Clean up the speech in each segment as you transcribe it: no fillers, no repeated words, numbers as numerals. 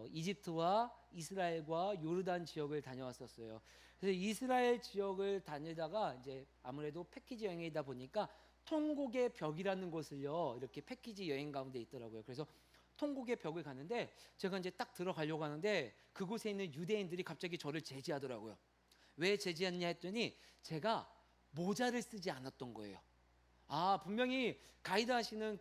이집트와 이스라엘과 요르단 지역을 다녀왔었어요. 그래서 이스라엘 지역을 다니다가 이제 아무래도 패키지 여행이다 보니까 통곡의 벽이라는 곳을요 이렇게 패키지 여행 가운데 있더라고요. 그래서 통곡의 벽을 가는데 제가 이제 딱 들어가려고 하는데 그곳에 있는 유대인들이 갑자기 저를 제지하더라고요. 왜 제지했냐 했더니 제가 모자를 쓰지 않았던 거예요. 분명히 가이드 하시는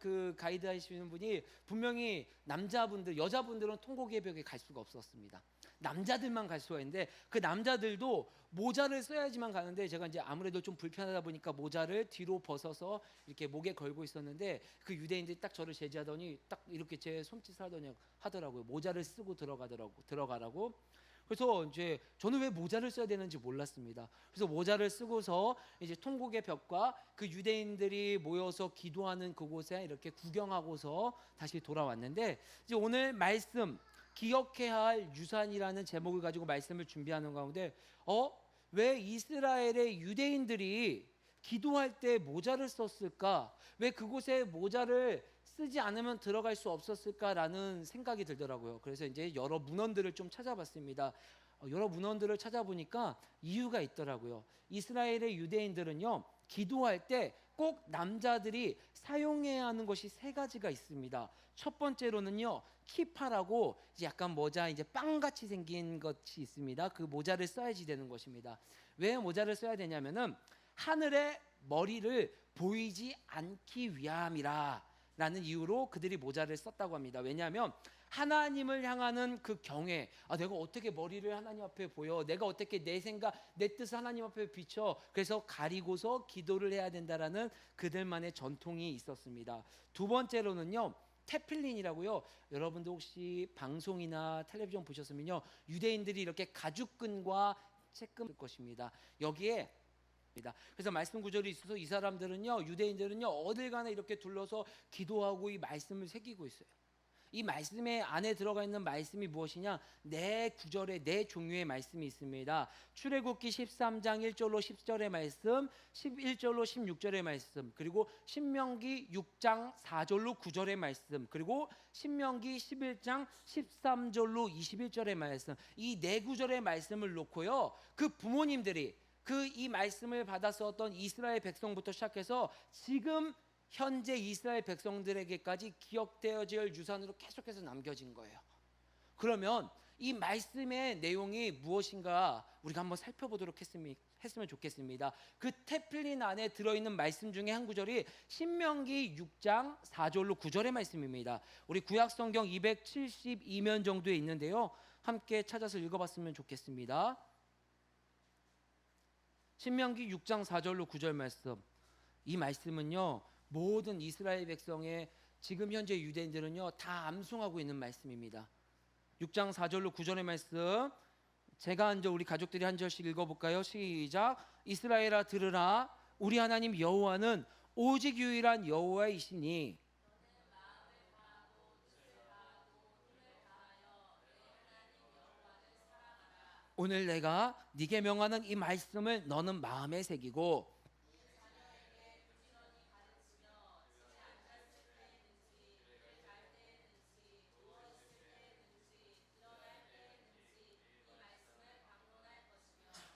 분이 분명히 남자분들, 여자분들은 통곡의 벽에 갈 수가 없었습니다. 남자들만 갈 수가 있는데 그 남자들도 모자를 써야지만 가는데 제가 이제 아무래도 좀 불편하다 보니까 모자를 뒤로 벗어서 이렇게 목에 걸고 있었는데 그 유대인들이 딱 저를 제지하더니 딱 이렇게 제 손짓을 하더라고요. 모자를 쓰고 들어가라고. 그래서 이제 저는 왜 모자를 써야 되는지 몰랐습니다. 그래서 모자를 쓰고서 이제 통곡의 벽과 그 유대인들이 모여서 기도하는 그곳에 이렇게 구경하고서 다시 돌아왔는데 이제 오늘 말씀 기억해야 할 유산이라는 제목을 가지고 말씀을 준비하는 가운데 왜 이스라엘의 유대인들이 기도할 때 모자를 썼을까? 왜 그곳에 모자를 쓰지 않으면 들어갈 수 없었을까라는 생각이 들더라고요. 그래서 이제 여러 문헌들을 좀 찾아봤습니다. 여러 문헌들을 찾아보니까 이유가 있더라고요. 이스라엘의 유대인들은요, 기도할 때 꼭 남자들이 사용해야 하는 것이 세 가지가 있습니다. 첫 번째로는요, 키파라고 이제 약간 모자 이제 빵같이 생긴 것이 있습니다. 그 모자를 써야지 되는 것입니다. 왜 모자를 써야 되냐면은 하늘의 머리를 보이지 않기 위함이라 라는 이유로 그들이 모자를 썼다고 합니다. 왜냐하면 하나님을 향하는 그 경외, 내가 어떻게 머리를 하나님 앞에 보여, 내가 어떻게 내 생각, 내 뜻을 하나님 앞에 비춰, 그래서 가리고서 기도를 해야 된다라는 그들만의 전통이 있었습니다. 두 번째로는요, 테필린이라고요. 여러분도 혹시 방송이나 텔레비전 보셨으면요, 유대인들이 이렇게 가죽끈과 채끈 것입니다. 여기에 그래서 말씀 구절이 있어서 이 사람들은요, 유대인들은요, 어딜 가나 이렇게 둘러서 기도하고 이 말씀을 새기고 있어요. 이 말씀의 안에 들어가 있는 말씀이 무엇이냐? 네 구절의 네 종류의 말씀이 있습니다. 출애굽기 13장 1절로 10절의 말씀, 11절로 16절의 말씀, 그리고 신명기 6장 4절로 9절의 말씀, 그리고 신명기 11장 13절로 21절의 말씀. 이 네 구절의 말씀을 놓고요, 그 부모님들이 이 말씀을 받았었던 이스라엘 백성부터 시작해서 지금 현재 이스라엘 백성들에게까지 기억되어질 유산으로 계속해서 남겨진 거예요. 그러면 이 말씀의 내용이 무엇인가 우리가 한번 살펴보도록 했으면 좋겠습니다. 그 테필린 안에 들어있는 말씀 중에 한 구절이 신명기 6장 4절로 9절의 말씀입니다. 우리 구약성경 272면 정도에 있는데요, 함께 찾아서 읽어봤으면 좋겠습니다. 신명기 6장 4절로 9절 말씀, 이 말씀은요, 모든 이스라엘 백성의 지금 현재 유대인들은요 다 암송하고 있는 말씀입니다. 6장 4절로 9절의 말씀, 제가 이제 우리 가족들이 한 절씩 읽어볼까요? 시작. 이스라엘아 들으라, 우리 하나님 여호와는 오직 유일한 여호와이시니 오늘 내가 네게 명하는 이 말씀을 너는 마음에 새기고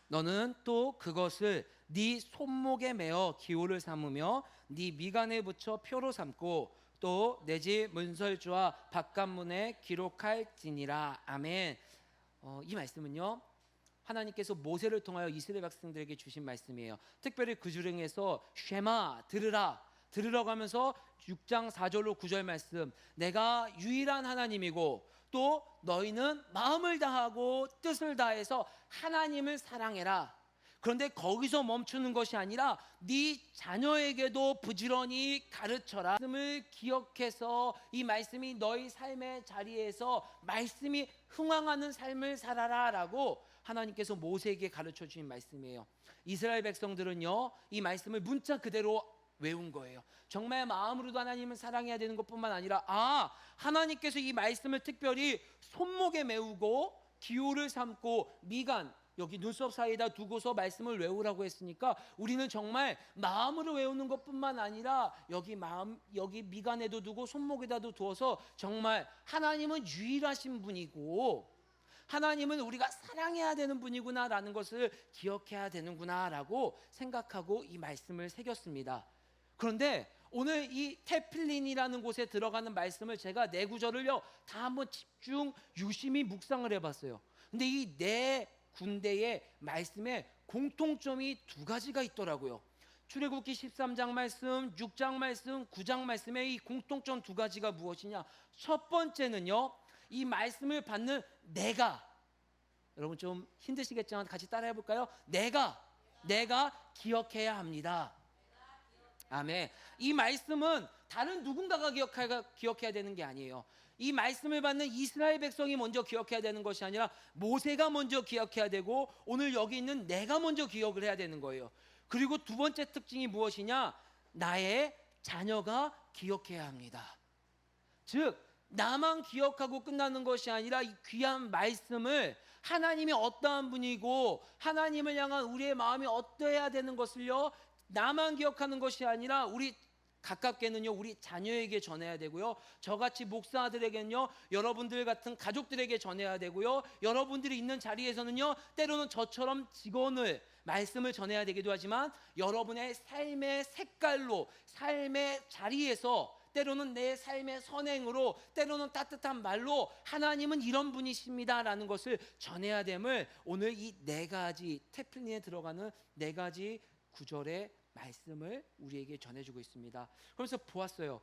너는 또 그것을 네 손목에 매어 기호를 삼으며 네 미간에 붙여 표로 삼고 또 내 집 문설주와 바깥문에 기록할지니라. 아멘. 이 말씀은요, 하나님께서 모세를 통하여 이스라엘 백성들에게 주신 말씀이에요. 특별히 그 중에서 쉐마 들으라고 하면서 6장 4절로 9절 말씀, 내가 유일한 하나님이고 또 너희는 마음을 다하고 뜻을 다해서 하나님을 사랑해라. 그런데 거기서 멈추는 것이 아니라 네 자녀에게도 부지런히 가르쳐라. 말씀을 기억해서 이 말씀이 너희 삶의 자리에서 말씀이 흥황하는 삶을 살아라 라고 하나님께서 모세에게 가르쳐 주신 말씀이에요. 이스라엘 백성들은요, 이 말씀을 문자 그대로 외운 거예요. 정말 마음으로도 하나님을 사랑해야 되는 것뿐만 아니라 하나님께서 이 말씀을 특별히 손목에 메우고 기호를 삼고 미간, 여기 눈썹 사이에다 두고서 말씀을 외우라고 했으니까 우리는 정말 마음으로 외우는 것뿐만 아니라 여기 미간에도 두고 손목에다도 두어서 정말 하나님은 유일하신 분이고 하나님은 우리가 사랑해야 되는 분이구나라는 것을 기억해야 되는구나라고 생각하고 이 말씀을 새겼습니다. 그런데 오늘 이 테필린이라는 곳에 들어가는 말씀을 제가 네 구절을요 다 한번 집중 유심히 묵상을 해봤어요. 근데 이 네 군데의 말씀에 공통점이 두 가지가 있더라고요. 출애굽기 13장 말씀, 6장 말씀, 9장 말씀의 이 공통점 두 가지가 무엇이냐? 첫 번째는요, 이 말씀을 받는 내가, 여러분 좀 힘드시겠지만 같이 따라해 볼까요? 내가 기억해야 합니다. 아멘. 이 말씀은 다른 누군가가 기억해야 되는 게 아니에요. 이 말씀을 받는 이스라엘 백성이 먼저 기억해야 되는 것이 아니라 모세가 먼저 기억해야 되고 오늘 여기 있는 내가 먼저 기억을 해야 되는 거예요. 그리고 두 번째 특징이 무엇이냐? 나의 자녀가 기억해야 합니다. 즉 나만 기억하고 끝나는 것이 아니라 이 귀한 말씀을 하나님이 어떠한 분이고 하나님을 향한 우리의 마음이 어떠해야 되는 것을요 나만 기억하는 것이 아니라 우리 가깝게는요 우리 자녀에게 전해야 되고요, 저같이 목사들에게는요 여러분들 같은 가족들에게 전해야 되고요, 여러분들이 있는 자리에서는요 때로는 저처럼 직원을 말씀을 전해야 되기도 하지만 여러분의 삶의 색깔로 삶의 자리에서 때로는 내 삶의 선행으로 때로는 따뜻한 말로 하나님은 이런 분이십니다라는 것을 전해야 됨을 오늘 이 네 가지 테플린에 들어가는 네 가지 구절의 말씀을 우리에게 전해주고 있습니다. 그래서 보았어요.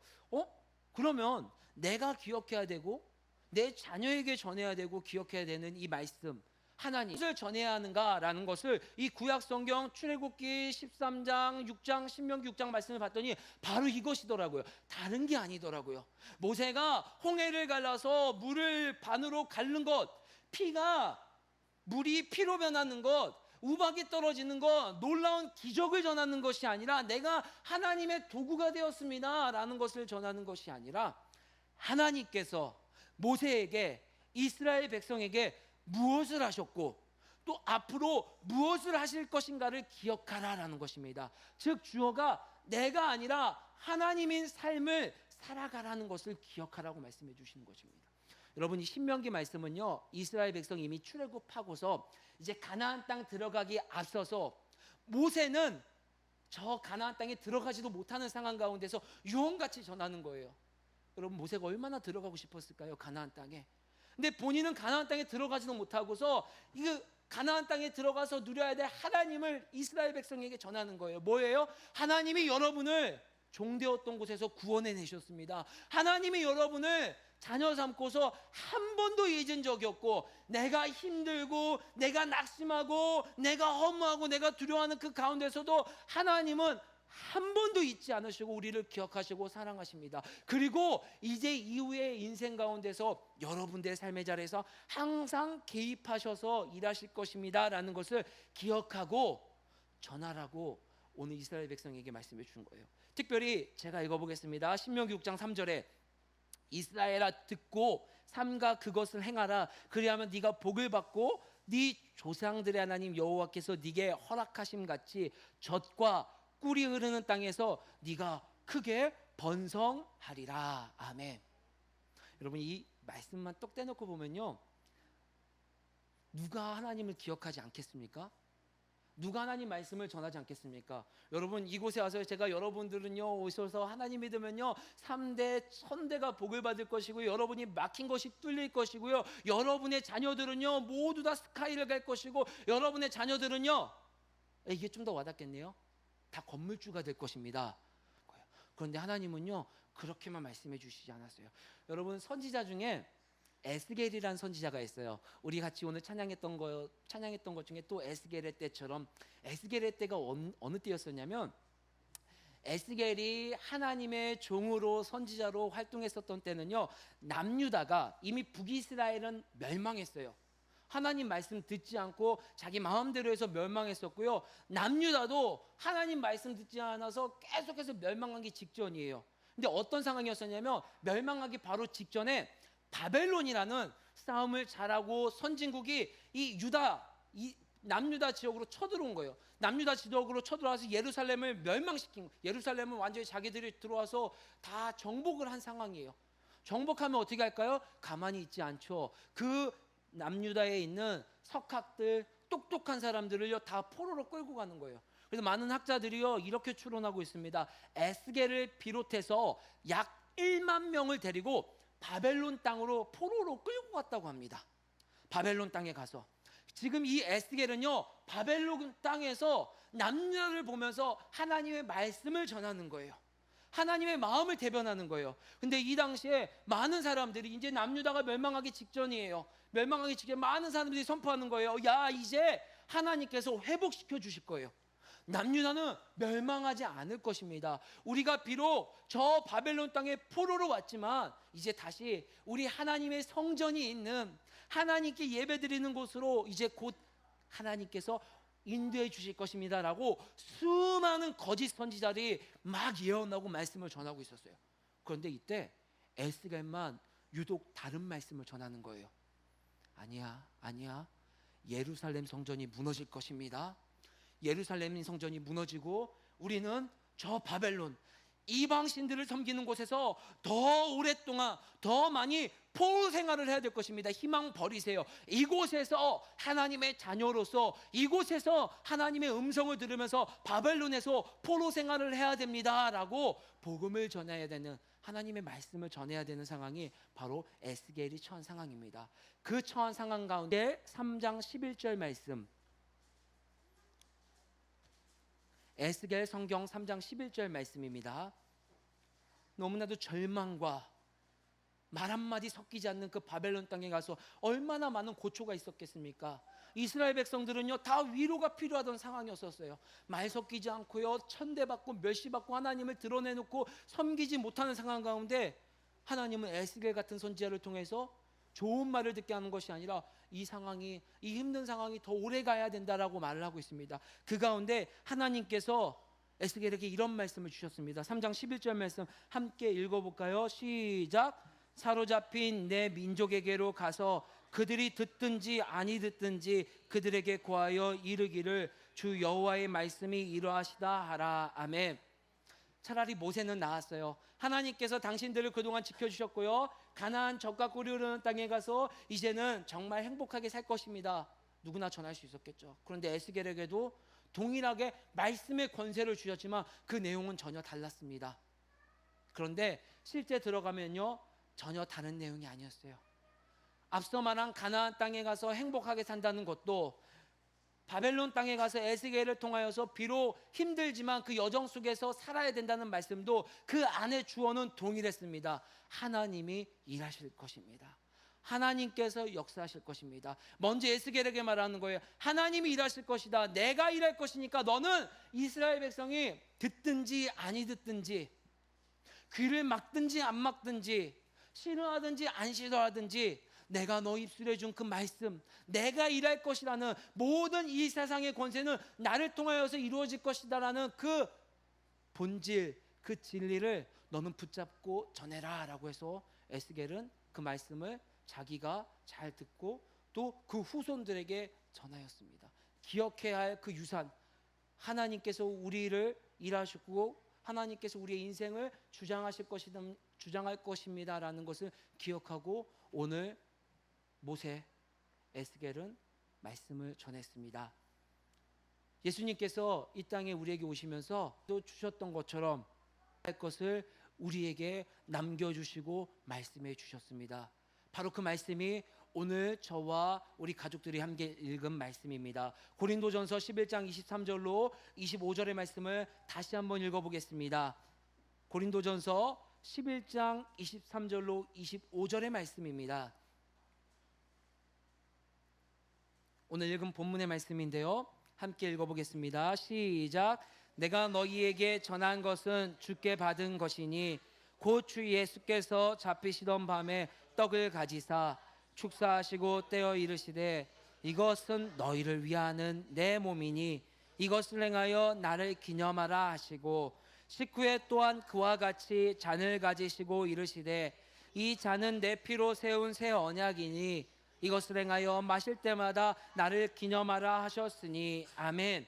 그러면 내가 기억해야 되고 내 자녀에게 전해야 되고 기억해야 되는 이 말씀 하나님을 전해야 하는가라는 것을 이 구약 성경 출애굽기 13장, 6장, 신명기 6장 말씀을 봤더니 바로 이것이더라고요. 다른 게 아니더라고요. 모세가 홍해를 갈라서 물을 반으로 갈른 것, 물이 피로 변하는 것, 우박이 떨어지는 것, 놀라운 기적을 전하는 것이 아니라 내가 하나님의 도구가 되었습니다 라는 것을 전하는 것이 아니라 하나님께서 모세에게 이스라엘 백성에게 무엇을 하셨고 또 앞으로 무엇을 하실 것인가를 기억하라라는 것입니다. 즉 주어가 내가 아니라 하나님인 삶을 살아가라는 것을 기억하라고 말씀해 주시는 것입니다. 여러분 이 신명기 말씀은요 이스라엘 백성이 이미 출애굽하고서 이제 가나안 땅 들어가기 앞서서 모세는 저 가나안 땅에 들어가지도 못하는 상황 가운데서 유언같이 전하는 거예요. 여러분 모세가 얼마나 들어가고 싶었을까요? 가나안 땅에. 근데 본인은 가나안 땅에 들어가지도 못하고서 이 가나안 땅에 들어가서 누려야 될 하나님을 이스라엘 백성에게 전하는 거예요. 뭐예요? 하나님이 여러분을 종되었던 곳에서 구원해 내셨습니다. 하나님이 여러분을 자녀 삼고서 한 번도 잊은 적이 없고 내가 힘들고 내가 낙심하고 내가 허무하고 내가 두려워하는 그 가운데서도 하나님은 한 번도 잊지 않으시고 우리를 기억하시고 사랑하십니다. 그리고 이제 이후의 인생 가운데서 여러분들의 삶의 자리에서 항상 개입하셔서 일하실 것입니다 라는 것을 기억하고 전하라고 오늘 이스라엘 백성에게 말씀해 주는 거예요. 특별히 제가 읽어보겠습니다. 신명기 6장 3절에 이스라엘아 듣고 삼가 그것을 행하라. 그리하면 네가 복을 받고 네 조상들의 하나님 여호와께서 네게 허락하심 같이 젖과 꿀이 흐르는 땅에서 네가 크게 번성하리라. 아멘. 여러분 이 말씀만 똑 떼놓고 보면요 누가 하나님을 기억하지 않겠습니까? 누가 하나님 말씀을 전하지 않겠습니까? 여러분 이곳에 와서 제가 여러분들은요 오셔서 하나님 믿으면요 3대 천대가 복을 받을 것이고 여러분이 막힌 것이 뚫릴 것이고요 여러분의 자녀들은요 모두 다 스카이를 갈 것이고 여러분의 자녀들은요 이게 좀 더 와닿겠네요 다 건물주가 될 것입니다. 그런데 하나님은요 그렇게만 말씀해 주시지 않았어요. 여러분 선지자 중에 에스겔이라는 선지자가 있어요. 우리 같이 오늘 찬양했던 것 중에 또 에스겔의 때처럼 에스겔의 때가 어느 때였었냐면 에스겔이 하나님의 종으로 선지자로 활동했었던 때는요 남유다가 이미 북이스라엘은 멸망했어요. 하나님 말씀 듣지 않고 자기 마음대로 해서 멸망했었고요 남유다도 하나님 말씀 듣지 않아서 계속해서 멸망하기 직전이에요. 근데 어떤 상황이었었냐면 멸망하기 바로 직전에 바벨론이라는 싸움을 잘하고 선진국이 이 유다 남유다 지역으로 쳐들어온 거예요. 남유다 지역으로 쳐들어와서 예루살렘을 멸망시킨 거예요. 예루살렘은 완전히 자기들이 들어와서 다 정복을 한 상황이에요. 정복하면 어떻게 할까요? 가만히 있지 않죠. 그 남유다에 있는 석학들, 똑똑한 사람들을요 다 포로로 끌고 가는 거예요. 그래서 많은 학자들이요 이렇게 추론하고 있습니다. 에스겔을 비롯해서 약 1만 명을 데리고 바벨론 땅으로 포로로 끌고 갔다고 합니다. 바벨론 땅에 가서 지금 이 에스겔은요 바벨론 땅에서 남유다를 보면서 하나님의 말씀을 전하는 거예요. 하나님의 마음을 대변하는 거예요. 근데 이 당시에 많은 사람들이 이제 남유다가 멸망하기 직전이에요. 멸망하기 직전에 많은 사람들이 선포하는 거예요. 야, 이제 하나님께서 회복시켜 주실 거예요. 남유다는 멸망하지 않을 것입니다. 우리가 비록 저 바벨론 땅에 포로로 왔지만 이제 다시 우리 하나님의 성전이 있는 하나님께 예배드리는 곳으로 이제 곧 하나님께서 인도해 주실 것입니다 라고 수많은 거짓 선지자들이 막 예언하고 말씀을 전하고 있었어요. 그런데 이때 에스겔만 유독 다른 말씀을 전하는 거예요. 아니야, 예루살렘 성전이 무너질 것입니다. 예루살렘 성전이 무너지고 우리는 저 바벨론 이방 신들을 섬기는 곳에서 더 오랫동안 더 많이 포로 생활을 해야 될 것입니다. 희망 버리세요. 이곳에서 하나님의 자녀로서 이곳에서 하나님의 음성을 들으면서 바벨론에서 포로 생활을 해야 됩니다 라고 복음을 전해야 되는, 하나님의 말씀을 전해야 되는 상황이 바로 에스겔이 처한 상황입니다. 그 처한 상황 가운데 3장 11절 말씀, 에스겔 성경 3장 11절 말씀입니다. 너무나도 절망과 말 한마디 섞이지 않는 그 바벨론 땅에 가서 얼마나 많은 고초가 있었겠습니까? 이스라엘 백성들은요 다 위로가 필요하던 상황이었어요. 말 섞이지 않고요 천대받고 멸시받고 하나님을 드러내놓고 섬기지 못하는 상황 가운데 하나님은 에스겔 같은 선지자를 통해서 좋은 말을 듣게 하는 것이 아니라 이 상황이, 이 힘든 상황이 더 오래 가야 된다라고 말을 하고 있습니다. 그 가운데 하나님께서 에스겔에게 이런 말씀을 주셨습니다. 3장 11절 말씀 함께 읽어볼까요? 시작. 사로잡힌 내 민족에게로 가서 그들이 듣든지 아니 듣든지 그들에게 고하여 이르기를 주 여호와의 말씀이 이러하시다 하라. 아멘. 차라리 모세는 나았어요. 하나님께서 당신들을 그동안 지켜주셨고요 가나안 젖과 꿀이 흐르는 땅에 가서 이제는 정말 행복하게 살 것입니다. 누구나 전할 수 있었겠죠. 그런데 에스겔에게도 동일하게 말씀의 권세를 주셨지만 그 내용은 전혀 달랐습니다. 그런데 실제 들어가면요 전혀 다른 내용이 아니었어요. 앞서 말한 가나안 땅에 가서 행복하게 산다는 것도 바벨론 땅에 가서 에스겔을 통하여서 비록 힘들지만 그 여정 속에서 살아야 된다는 말씀도 그 안에 주어는 동일했습니다. 하나님이 일하실 것입니다. 하나님께서 역사하실 것입니다. 먼저 에스겔에게 말하는 거예요. 하나님이 일하실 것이다. 내가 일할 것이니까 너는 이스라엘 백성이 듣든지 아니 듣든지 귀를 막든지 안 막든지 싫어하든지 안 싫어하든지 내가 너 입술에 준 그 말씀, 내가 일할 것이라는 모든 이 세상의 권세는 나를 통하여서 이루어질 것이다라는 그 본질, 그 진리를 너는 붙잡고 전해라 라고 해서 에스겔은 그 말씀을 자기가 잘 듣고 또 그 후손들에게 전하였습니다. 기억해야 할 그 유산, 하나님께서 우리를 일하시고 하나님께서 우리의 인생을 주장할 것입니다라는 것을 기억하고 오늘 모세, 에스겔은 말씀을 전했습니다. 예수님께서 이 땅에 우리에게 오시면서 또 주셨던 것처럼 할 것을 우리에게 남겨주시고 말씀해 주셨습니다. 바로 그 말씀이 오늘 저와 우리 가족들이 함께 읽은 말씀입니다. 고린도전서 11장 23절로 25절의 말씀을 다시 한번 읽어보겠습니다. 고린도전서 11장 23절로 25절의 말씀입니다. 오늘 읽은 본문의 말씀인데요, 함께 읽어보겠습니다. 시작. 내가 너희에게 전한 것은 주께 받은 것이니 곧 주 예수께서 잡히시던 밤에 떡을 가지사 축사하시고 떼어 이르시되 이것은 너희를 위하는 내 몸이니 이것을 행하여 나를 기념하라 하시고 식후에 또한 그와 같이 잔을 가지시고 이르시되 이 잔은 내 피로 세운 새 언약이니 이것을 행하여 마실 때마다 나를 기념하라 하셨으니 아멘.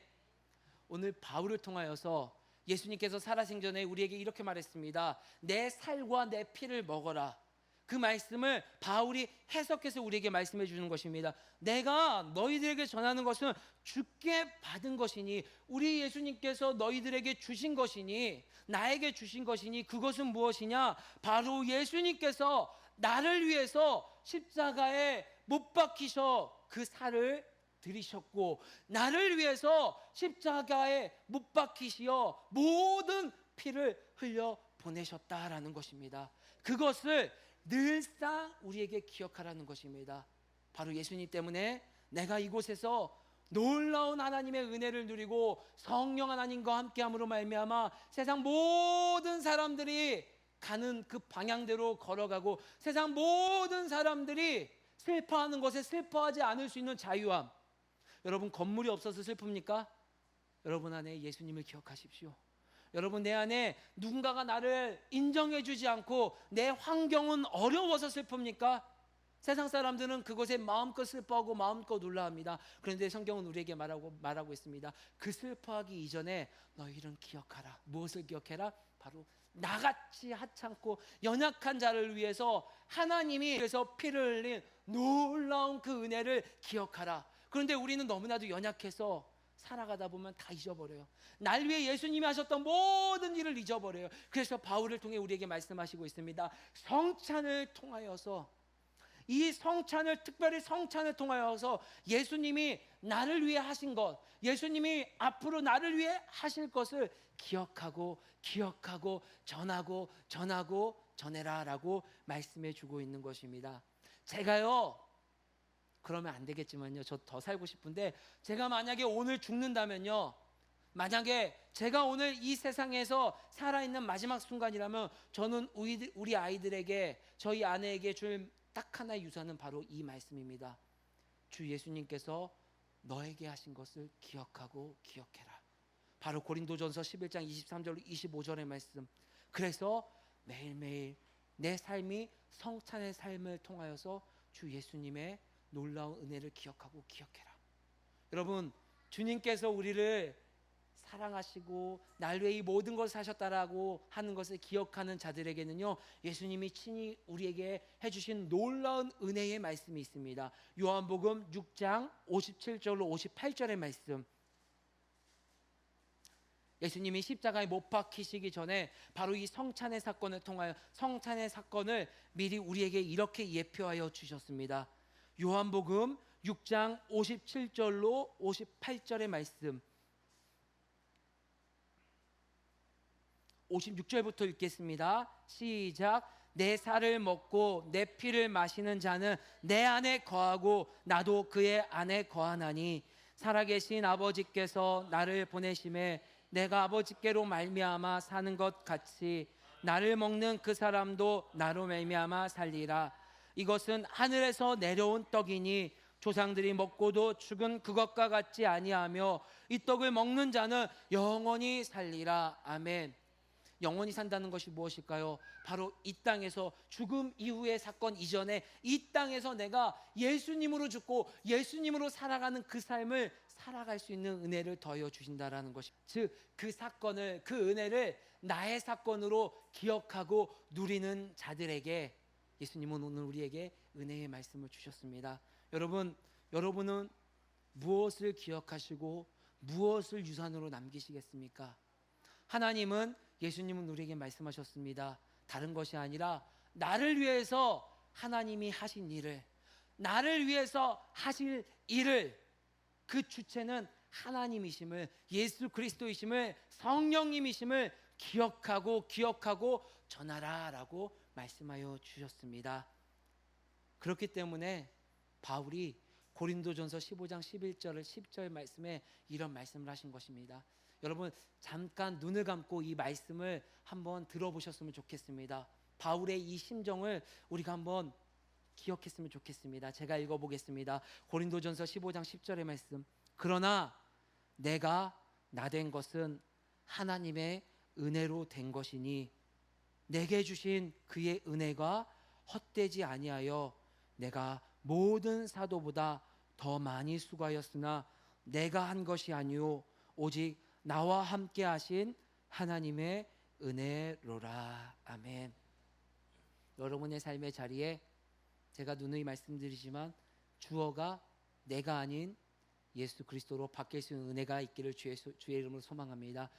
오늘 바울을 통하여서 예수님께서 살아생전에 우리에게 이렇게 말했습니다. 내 살과 내 피를 먹어라. 그 말씀을 바울이 해석해서 우리에게 말씀해 주는 것입니다. 내가 너희들에게 전하는 것은 주께 받은 것이니, 우리 예수님께서 너희들에게 주신 것이니, 나에게 주신 것이니, 그것은 무엇이냐? 바로 예수님께서 나를 위해서 십자가에 못 박히셔 그 살을 들이셨고, 나를 위해서 십자가에 못 박히시어 모든 피를 흘려 보내셨다라는 것입니다. 그것을 늘상 우리에게 기억하라는 것입니다. 바로 예수님 때문에 내가 이곳에서 놀라운 하나님의 은혜를 누리고 성령 하나님과 함께함으로 말미암아 세상 모든 사람들이 가는 그 방향대로 걸어가고, 세상 모든 사람들이 슬퍼하는 것에 슬퍼하지 않을 수 있는 자유함. 여러분, 건물이 없어서 슬픕니까? 여러분 안에 예수님을 기억하십시오. 여러분, 내 안에 누군가가 나를 인정해 주지 않고 내 환경은 어려워서 슬픕니까? 세상 사람들은 그것에 마음껏 슬퍼하고 마음껏 놀라합니다. 그런데 성경은 우리에게 말하고 있습니다. 그 슬퍼하기 이전에 너희는 기억하라. 무엇을 기억해라? 바로 나같이 하찮고 연약한 자를 위해서 하나님이 그래서 피를 흘린 놀라운 그 은혜를 기억하라. 그런데 우리는 너무나도 연약해서 살아가다 보면 다 잊어버려요. 날 위해 예수님이 하셨던 모든 일을 잊어버려요. 그래서 바울을 통해 우리에게 말씀하시고 있습니다. 성찬을 통하여서, 이 성찬을, 특별히 성찬을 통하여서 예수님이 나를 위해 하신 것, 예수님이 앞으로 나를 위해 하실 것을 기억하고 전하고 전해라라고 말씀해 주고 있는 것입니다. 제가요, 그러면 안 되겠지만요, 저 더 살고 싶은데, 제가 만약에 오늘 죽는다면요, 만약에 제가 오늘 이 세상에서 살아있는 마지막 순간이라면, 저는 우리 아이들에게, 저희 아내에게 줄 딱 하나의 유산은 바로 이 말씀입니다. 주 예수님께서 너에게 하신 것을 기억해라. 바로 고린도전서 11장 23절 25절의 말씀. 그래서 매일매일 내 삶이 성찬의 삶을 통하여서 주 예수님의 놀라운 은혜를 기억해라. 여러분, 주님께서 우리를 사랑하시고 날 위해 이 모든 것을 하셨다라고 하는 것을 기억하는 자들에게는요, 예수님이 친히 우리에게 해주신 놀라운 은혜의 말씀이 있습니다. 요한복음 6장 57절로 58절의 말씀. 예수님이 십자가에 못 박히시기 전에 바로 이 성찬의 사건을 통하여, 성찬의 사건을 미리 우리에게 이렇게 예표하여 주셨습니다. 요한복음 6장 57절로 58절의 말씀, 56절부터 읽겠습니다. 시작. 내 살을 먹고 내 피를 마시는 자는 내 안에 거하고 나도 그의 안에 거하나니, 살아계신 아버지께서 나를 보내심에 내가 아버지께로 말미암아 사는 것 같이 나를 먹는 그 사람도 나로 말미암아 살리라. 이것은 하늘에서 내려온 떡이니 조상들이 먹고도 죽은 그것과 같지 아니하며 이 떡을 먹는 자는 영원히 살리라. 아멘. 영원히 산다는 것이 무엇일까요? 바로 이 땅에서, 죽음 이후의 사건 이전에 이 땅에서 내가 예수님으로 죽고 예수님으로 살아가는 그 삶을 살아갈 수 있는 은혜를 더하여 주신다라는 것이, 즉 그 사건을, 그 은혜를 나의 사건으로 기억하고 누리는 자들에게 예수님은 오늘 우리에게 은혜의 말씀을 주셨습니다. 여러분은 무엇을 기억하시고 무엇을 유산으로 남기시겠습니까? 하나님은, 예수님은 우리에게 말씀하셨습니다. 다른 것이 아니라 나를 위해서 하나님이 하신 일을, 나를 위해서 하실 일을, 그 주체는 하나님이심을, 예수 그리스도이심을, 성령님이심을 기억하고 전하라라고 말씀하여 주셨습니다. 그렇기 때문에 바울이 고린도전서 15장 11절을 10절 말씀에 이런 말씀을 하신 것입니다. 여러분, 잠깐 눈을 감고 이 말씀을 한번 들어보셨으면 좋겠습니다. 바울의 이 심정을 우리가 한번 기억했으면 좋겠습니다. 제가 읽어보겠습니다. 고린도전서 15장 10절의 말씀. 그러나 내가 나된 것은 하나님의 은혜로 된 것이니 내게 주신 그의 은혜가 헛되지 아니하여 내가 모든 사도보다 더 많이 수고하였으나 내가 한 것이 아니요 오직 나와 함께 하신 하나님의 은혜로라. 아멘. 여러분의 삶의 자리에 제가 누누이 말씀드리지만 주어가 내가 아닌 예수 그리스도로 바뀔 수 있는 은혜가 있기를 주의 이름으로 소망합니다.